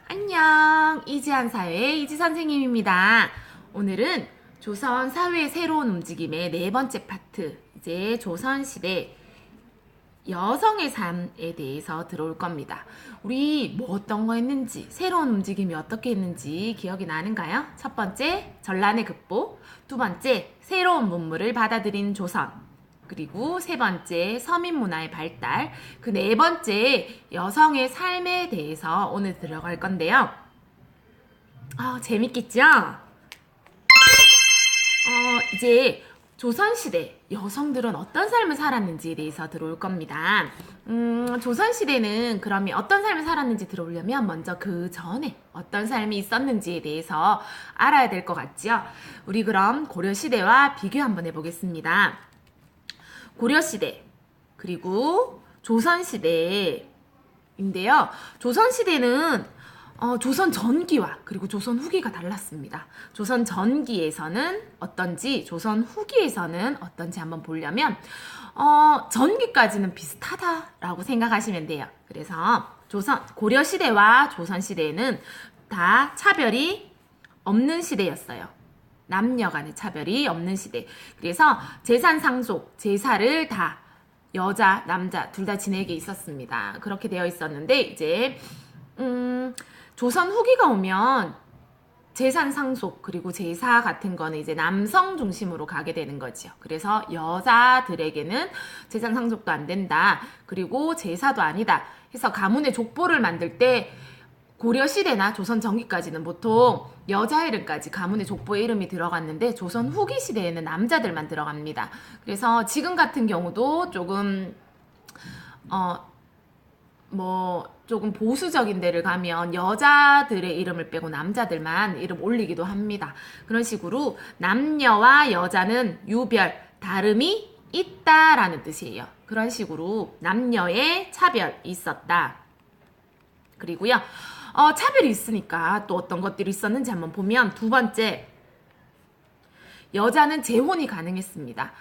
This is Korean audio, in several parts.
안녕, 이지한 사회의 이지 선생님입니다. 오늘은 조선 사회의 새로운 움직임의 네 번째 파트, 이제 조선시대 여성의 삶에 대해서 들어올 겁니다. 우리 뭐 어떤 거 했는지, 새로운 움직임이 어떻게 했는지 기억이 나는가요? 첫 번째, 전란의 극복. 두 번째, 새로운 문물을 받아들인 조선. 그리고 세 번째, 서민 문화의 발달. 그 네 번째, 여성의 삶에 대해서 오늘 들어갈 건데요. 재밌겠죠? 이제 조선시대 여성들은 어떤 삶을 살았는지에 대해서 들어올 겁니다. 조선시대는 그러면 어떤 삶을 살았는지 들어오려면 먼저 그 전에 어떤 삶이 있었는지에 대해서 알아야 될 것 같죠? 우리 그럼 고려시대와 비교 한번 해보겠습니다. 고려시대 그리고 조선시대인데요. 조선시대는 조선 전기와 그리고 조선 후기가 달랐습니다. 조선 전기에서는 어떤지, 조선 후기에서는 어떤지 한번 보려면 전기까지는 비슷하다라고 생각하시면 돼요. 그래서 고려시대와 조선시대에는 다 차별이 없는 시대였어요. 남녀 간의 차별이 없는 시대. 그래서 재산 상속, 제사를 다 여자, 남자 둘 다 지내게 있었습니다. 그렇게 되어 있었는데 이제 조선 후기가 오면 재산 상속 그리고 제사 같은 거는 이제 남성 중심으로 가게 되는 거죠. 그래서 여자들에게는 재산 상속도 안 된다. 그리고 제사도 아니다. 해서 가문의 족보를 만들 때 고려시대나 조선 전기까지는 보통 여자 이름까지 가문의 족보에 이름이 들어갔는데 조선 후기 시대에는 남자들만 들어갑니다. 그래서 지금 같은 경우도 조금 조금 보수적인 데를 가면 여자들의 이름을 빼고 남자들만 이름 올리기도 합니다. 그런 식으로 남녀와 여자는 유별, 다름이 있다라는 뜻이에요. 그런 식으로 남녀의 차별이 있었다. 그리고요, 차별이 있으니까 또 어떤 것들이 있었는지 한번 보면 두 번째, 여자는 재혼이 가능했습니다.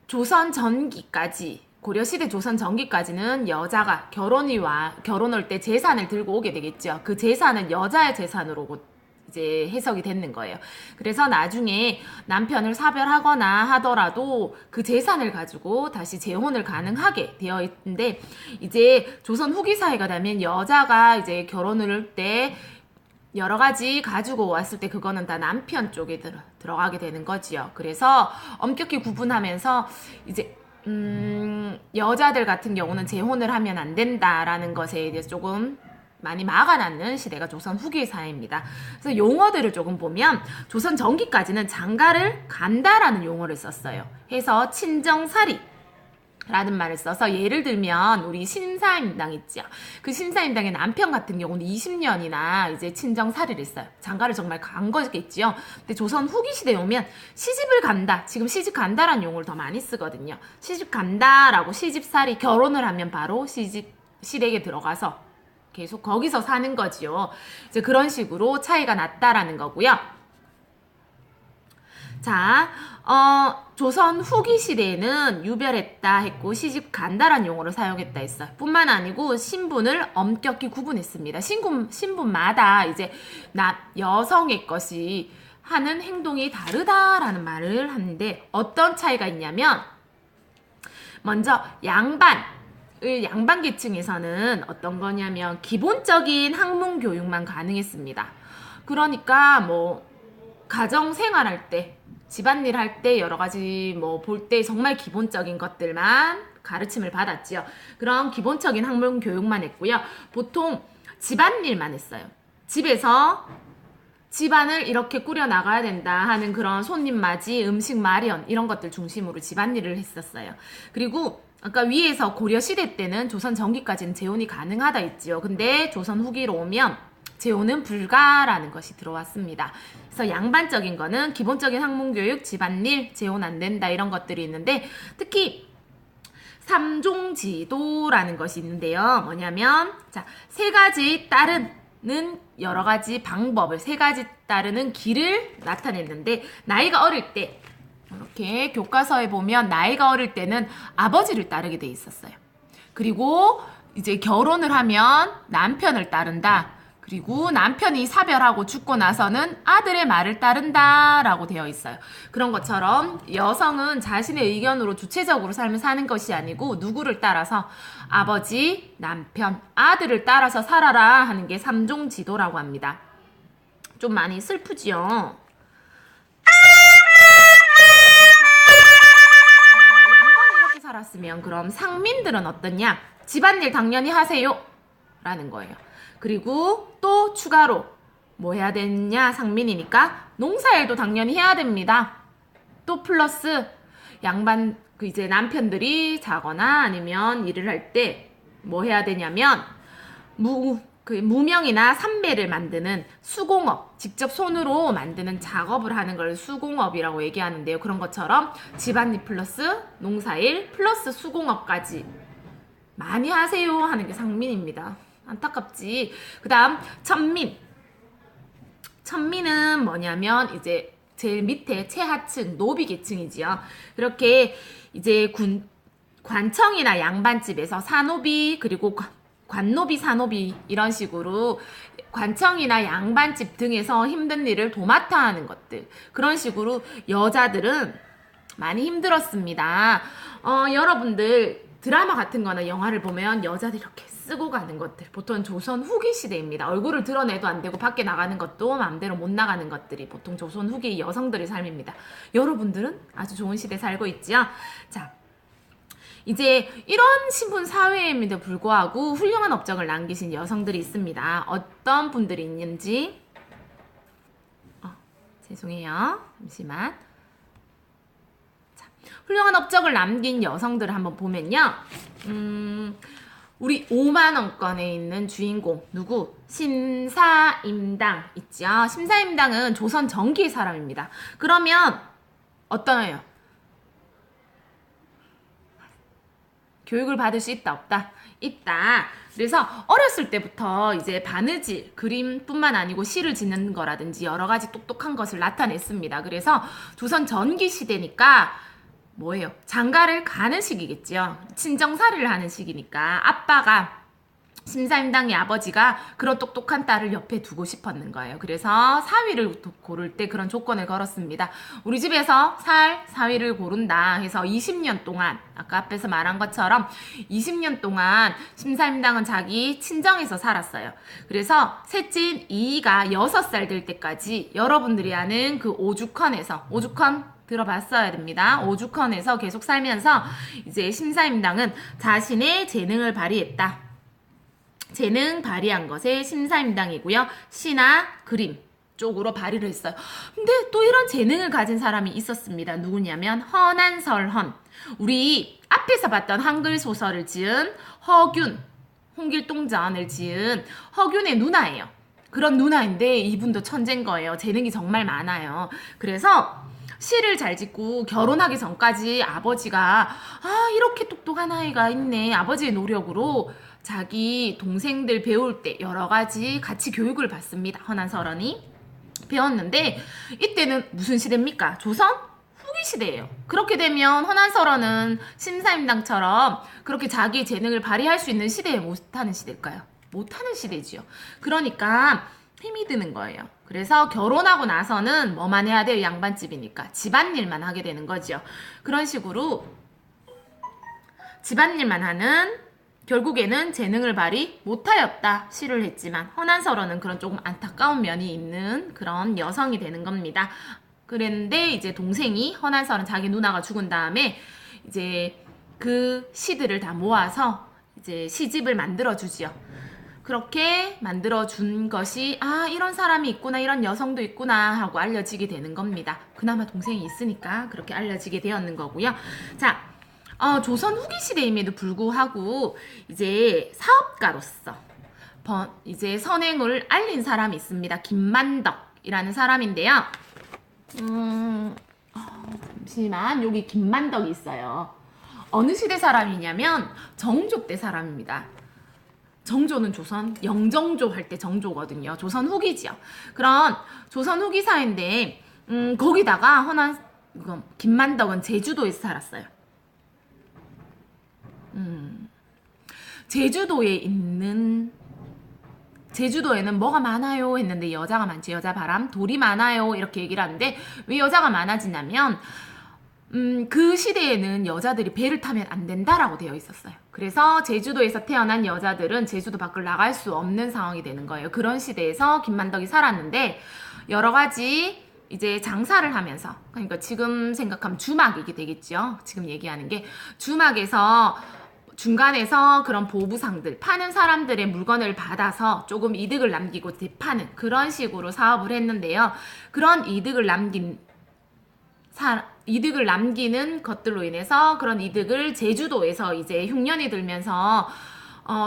조선 전기까지 고려시대 조선 전기까지는 여자가 결혼할 때 재산을 들고 오게 되겠죠. 그 재산은 여자의 재산으로 이제 해석이 되는 거예요. 그래서 나중에 남편을 사별하거나 하더라도 그 재산을 가지고 다시 재혼을 가능하게 되어 있는데, 이제 조선 후기 사회가 되면 여자가 이제 결혼을 할 때 여러 가지 가지고 왔을 때 그거는 다 남편 쪽에 들어가게 되는 거지요. 그래서 엄격히 구분하면서 이제 여자들 같은 경우는 재혼을 하면 안 된다라는 것에 대해서 조금 많이 막아놨는 시대가 조선 후기 사회입니다. 그래서 용어들을 조금 보면 조선 전기까지는 장가를 간다라는 용어를 썼어요. 해서 친정살이 라는 말을 써서, 예를 들면 우리 신사임당 있죠. 그 신사임당의 남편 같은 경우는 20년이나 이제 친정살이를 했어요. 장가를 정말 간 거겠지요. 근데 조선 후기 시대에 오면 시집을 간다, 지금 시집 간다라는 용어를 더 많이 쓰거든요. 시집 간다라고, 시집살이, 결혼을 하면 바로 시집 시댁에 들어가서 계속 거기서 사는 거지요. 이제 그런 식으로 차이가 났다라는 거고요. 자, 조선 후기 시대에는 유별했다 했고 시집 간다라는 용어를 사용했다 했어요. 뿐만 아니고 신분을 엄격히 구분했습니다. 신분마다 이제 여성의 것이 하는 행동이 다르다라는 말을 하는데, 어떤 차이가 있냐면, 먼저 양반 계층에서는 어떤 거냐면 기본적인 학문 교육만 가능했습니다. 그러니까 가정 생활할 때, 집안일 할 때, 여러 가지 볼 때 정말 기본적인 것들만 가르침을 받았지요. 그런 기본적인 학문 교육만 했고요. 보통 집안일만 했어요. 집에서 집안을 이렇게 꾸려 나가야 된다 하는 그런 손님 맞이, 음식 마련 이런 것들 중심으로 집안일을 했었어요. 그리고 아까 위에서 고려시대 때는 조선 전기까지는 재혼이 가능하다 했지요. 근데 조선 후기로 오면 재혼은 불가라는 것이 들어왔습니다. 그래서 양반적인 거는 기본적인 학문교육, 집안일, 재혼 안 된다 이런 것들이 있는데, 특히 삼종지도라는 것이 있는데요. 뭐냐면, 자, 세 가지 따르는 여러 가지 방법을, 세 가지 따르는 길을 나타냈는데, 나이가 어릴 때 이렇게 교과서에 보면 나이가 어릴 때는 아버지를 따르게 돼 있었어요. 그리고 이제 결혼을 하면 남편을 따른다. 그리고 남편이 사별하고 죽고 나서는 아들의 말을 따른다 라고 되어 있어요. 그런 것처럼 여성은 자신의 의견으로 주체적으로 삶을 사는 것이 아니고 누구를 따라서 아버지, 남편, 아들을 따라서 살아라 하는 게 삼종지도라고 합니다. 좀 많이 슬프지요? 양반이 이렇게 살았으면 그럼 상민들은 어떠냐? 집안일 당연히 하세요 라는 거예요. 그리고 또 추가로 뭐 해야 되냐? 상민이니까 농사일도 당연히 해야 됩니다. 또 플러스 양반 이제 남편들이 자거나 아니면 일을 할 때 뭐 해야 되냐면 무명이나 삼배를 만드는 수공업, 직접 손으로 만드는 작업을 하는 걸 수공업이라고 얘기하는데요. 그런 것처럼 집안일 플러스 농사일 플러스 수공업까지 많이 하세요 하는 게 상민입니다. 안타깝지. 그 다음 천민. 천민은 뭐냐면 이제 제일 밑에 최하층 노비 계층이지요. 그렇게 이제 관청이나 양반집에서 사노비 그리고 관노비 사노비 이런 식으로 관청이나 양반집 등에서 힘든 일을 도맡아 하는 것들, 그런 식으로 여자들은 많이 힘들었습니다. 여러분들 드라마 같은 거나 영화를 보면 여자들이 이렇게 쓰고 가는 것들, 보통 조선 후기 시대입니다. 얼굴을 드러내도 안 되고 밖에 나가는 것도 마음대로 못 나가는 것들이 보통 조선 후기 여성들의 삶입니다. 여러분들은 아주 좋은 시대 살고 있지요. 자, 이제 이런 신분 사회임에도 불구하고 훌륭한 업적을 남기신 여성들이 있습니다. 어떤 분들이 있는지 죄송해요. 잠시만. 자, 훌륭한 업적을 남긴 여성들을 한번 보면요. 우리 5만원권에 있는 주인공 누구? 심사임당 있죠. 심사임당은 조선 전기의 사람입니다. 그러면 어떠해요? 교육을 받을 수 있다 없다? 있다. 그래서 어렸을 때부터 이제 바느질, 그림뿐만 아니고 시를 짓는 거라든지 여러 가지 똑똑한 것을 나타냈습니다. 그래서 조선 전기 시대니까 뭐예요? 장가를 가는 시기겠죠. 친정살이를 하는 시기니까 아빠가 심사임당의 아버지가 그런 똑똑한 딸을 옆에 두고 싶었는 거예요. 그래서 사위를 고를 때 그런 조건을 걸었습니다. 우리 집에서 살 사위를 고른다 해서 20년 동안, 아까 앞에서 말한 것처럼 20년 동안 심사임당은 자기 친정에서 살았어요. 그래서 셋째 이이가 6살 될 때까지 여러분들이 아는 그 오죽헌에서, 오죽헌 들어봤어야 됩니다. 오죽헌에서 계속 살면서 이제 심사임당은 자신의 재능을 발휘했다. 재능 발휘한 것에 심사임당이고요. 시나 그림 쪽으로 발휘를 했어요. 근데 또 이런 재능을 가진 사람이 있었습니다. 누구냐면 허난설헌. 우리 앞에서 봤던 한글 소설을 지은 허균, 홍길동전을 지은 허균의 누나예요. 그런 누나인데 이분도 천재인 거예요. 재능이 정말 많아요. 그래서 시를 잘 짓고 결혼하기 전까지 아버지가 이렇게 똑똑한 아이가 있네. 아버지의 노력으로 자기 동생들 배울 때 여러 가지 같이 교육을 받습니다. 허난설헌이 배웠는데 이때는 무슨 시대입니까? 조선 후기 시대예요. 그렇게 되면 허난설헌은 심사임당처럼 그렇게 자기 재능을 발휘할 수 있는 시대에 못하는 시대일까요? 못하는 시대지요. 그러니까 힘이 드는 거예요. 그래서 결혼하고 나서는 뭐만 해야 돼요? 양반집이니까 집안일만 하게 되는 거죠. 그런 식으로 집안일만 하는, 결국에는 재능을 발휘 못하였다 시를 했지만 허난설헌은 그런 조금 안타까운 면이 있는 그런 여성이 되는 겁니다. 그랬는데 이제 동생이, 허난설헌 자기 누나가 죽은 다음에 이제 그 시들을 다 모아서 이제 시집을 만들어 주지요. 그렇게 만들어준 것이 이런 사람이 있구나, 이런 여성도 있구나 하고 알려지게 되는 겁니다. 그나마 동생이 있으니까 그렇게 알려지게 되었는 거고요. 자, 조선 후기 시대임에도 불구하고 이제 사업가로서 이제 선행을 알린 사람이 있습니다. 김만덕이라는 사람인데요. 잠시만, 여기 김만덕이 있어요. 어느 시대 사람이냐면 정조 때 사람입니다. 정조는 조선 영정조 할 때 정조거든요. 조선 후기지요. 그런 조선 후기사인데 거기다가 김만덕은 제주도에서 살았어요. 제주도에 있는 제주도에는 뭐가 많아요 했는데 여자가 많지. 여자 바람, 돌이 많아요 이렇게 얘기를 하는데 왜 여자가 많아지냐면 그 시대에는 여자들이 배를 타면 안 된다라고 되어 있었어요. 그래서 제주도에서 태어난 여자들은 제주도 밖을 나갈 수 없는 상황이 되는 거예요. 그런 시대에서 김만덕이 살았는데 여러 가지 이제 장사를 하면서, 그러니까 지금 생각하면 주막이게 되겠죠. 지금 얘기하는 게 주막에서 중간에서 그런 보부상들 파는 사람들의 물건을 받아서 조금 이득을 남기고 되파는 그런 식으로 사업을 했는데요. 그런 이득을 남기는 것들로 인해서 그런 이득을 제주도에서 이제 흉년이 들면서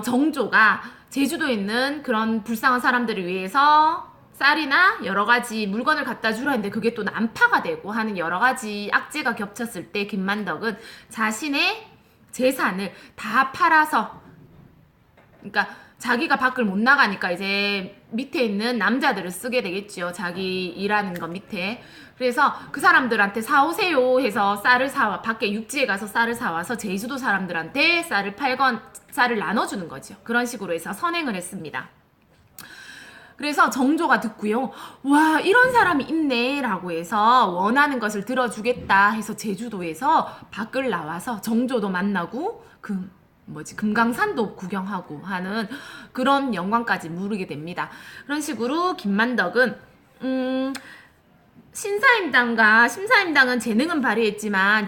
정조가 제주도에 있는 그런 불쌍한 사람들을 위해서 쌀이나 여러 가지 물건을 갖다 주라 했는데 그게 또 난파가 되고 하는 여러 가지 악재가 겹쳤을 때 김만덕은 자신의 재산을 다 팔아서, 그러니까 자기가 밖을 못 나가니까 이제 밑에 있는 남자들을 쓰게 되겠죠. 자기 일하는 거 밑에. 그래서 그 사람들한테 사오세요 해서 쌀을 사와, 밖에 육지에 가서 쌀을 사와서 제주도 사람들한테 쌀을 나눠주는 거죠. 그런 식으로 해서 선행을 했습니다. 그래서 정조가 듣고요. 와, 이런 사람이 있네 라고 해서 원하는 것을 들어주겠다 해서 제주도에서 밖을 나와서 정조도 만나고 금강산도 구경하고 하는 그런 영광까지 누리게 됩니다. 그런 식으로 김만덕은 심사임당은 재능은 발휘했지만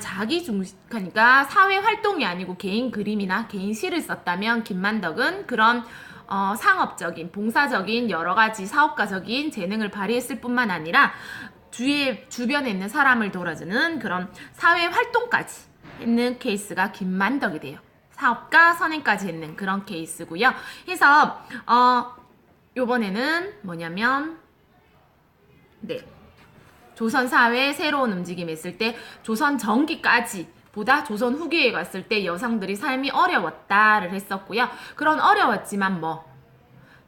그러니까 사회 활동이 아니고 개인 그림이나 개인 시를 썼다면 김만덕은 그런 상업적인, 봉사적인 여러 가지 사업가적인 재능을 발휘했을 뿐만 아니라 주변에 있는 사람을 도와주는 그런 사회 활동까지 했는 케이스가 김만덕이 돼요. 사업가 선행까지 했는 그런 케이스고요. 해서 요번에는 뭐냐면 조선 사회의 새로운 움직임이 있을 때 조선 전기까지 보다 조선 후기에 갔을 때 여성들이 삶이 어려웠다를 했었고요. 그런 어려웠지만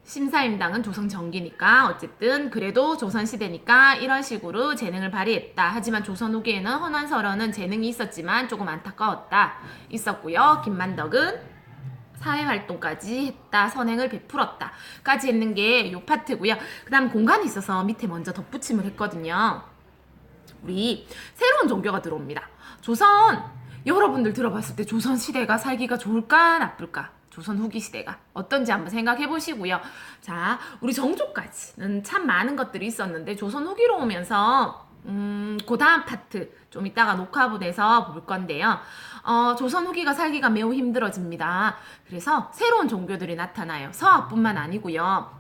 심사임당은 조선 전기니까 어쨌든 그래도 조선 시대니까 이런 식으로 재능을 발휘했다. 하지만 조선 후기에는 헌원설원은 재능이 있었지만 조금 안타까웠다. 있었고요. 김만덕은 사회활동까지 했다. 선행을 베풀었다. 까지 했는 게 요 파트고요. 그 다음 공간이 있어서 밑에 먼저 덧붙임을 했거든요. 우리 새로운 종교가 들어옵니다. 여러분들 들어봤을 때 조선 시대가 살기가 좋을까 나쁠까? 조선 후기 시대가 어떤지 한번 생각해 보시고요. 자, 우리 정조까지는 참 많은 것들이 있었는데 조선 후기로 오면서 그 다음 파트 좀 이따가 녹화분에서 볼 건데요. 조선 후기가 살기가 매우 힘들어집니다. 그래서 새로운 종교들이 나타나요. 서학뿐만 아니고요.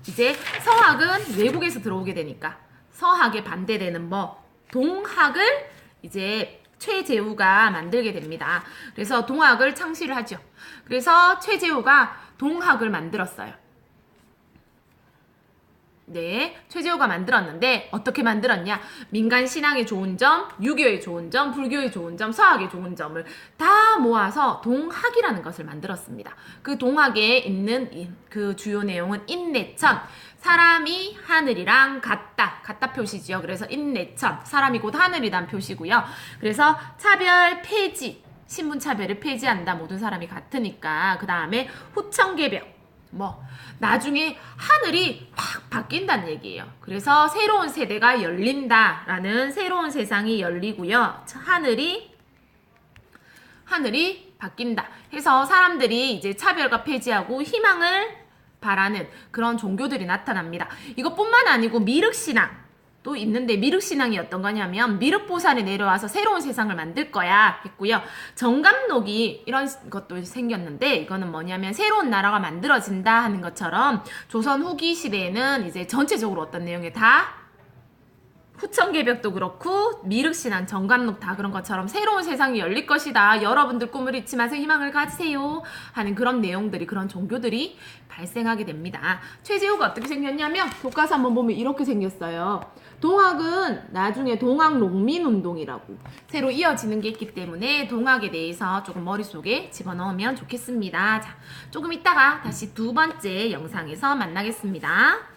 이제 서학은 외국에서 들어오게 되니까 서학에 반대되는 동학을 이제 최재우가 만들게 됩니다. 그래서 동학을 창시를 하죠. 그래서 최재우가 동학을 만들었어요. 네, 최재우가 만들었는데 어떻게 만들었냐? 민간 신앙의 좋은 점, 유교의 좋은 점, 불교의 좋은 점, 서학의 좋은 점을 다 모아서 동학이라는 것을 만들었습니다. 그 동학에 있는 그 주요 내용은 인내천, 사람이 하늘이랑 같다 표시지요. 그래서 인내천, 사람이 곧 하늘이란 표시고요. 그래서 차별 폐지, 신분차별을 폐지한다. 모든 사람이 같으니까. 그 다음에 후천개벽, 나중에 하늘이 확 바뀐다는 얘기예요. 그래서 새로운 세대가 열린다라는 새로운 세상이 열리고요. 하늘이 바뀐다 해서 사람들이 이제 차별과 폐지하고 희망을 바라는 그런 종교들이 나타납니다. 이것뿐만 아니고 미륵신앙도 있는데 미륵신앙이 어떤 거냐면 미륵보살이 내려와서 새로운 세상을 만들 거야 했고요. 정감록이 이런 것도 생겼는데 이거는 뭐냐면 새로운 나라가 만들어진다 하는 것처럼 조선 후기 시대에는 이제 전체적으로 어떤 내용에 다 후천개벽도 그렇고 미륵신앙, 정감록 다 그런 것처럼 새로운 세상이 열릴 것이다. 여러분들 꿈을 잊지 마세요. 희망을 가지세요. 하는 그런 내용들이, 그런 종교들이 발생하게 됩니다. 최재우가 어떻게 생겼냐면 교과서 한번 보면 이렇게 생겼어요. 동학은 나중에 동학농민운동이라고 새로 이어지는 게 있기 때문에 동학에 대해서 조금 머릿속에 집어넣으면 좋겠습니다. 자, 조금 이따가 다시 두 번째 영상에서 만나겠습니다.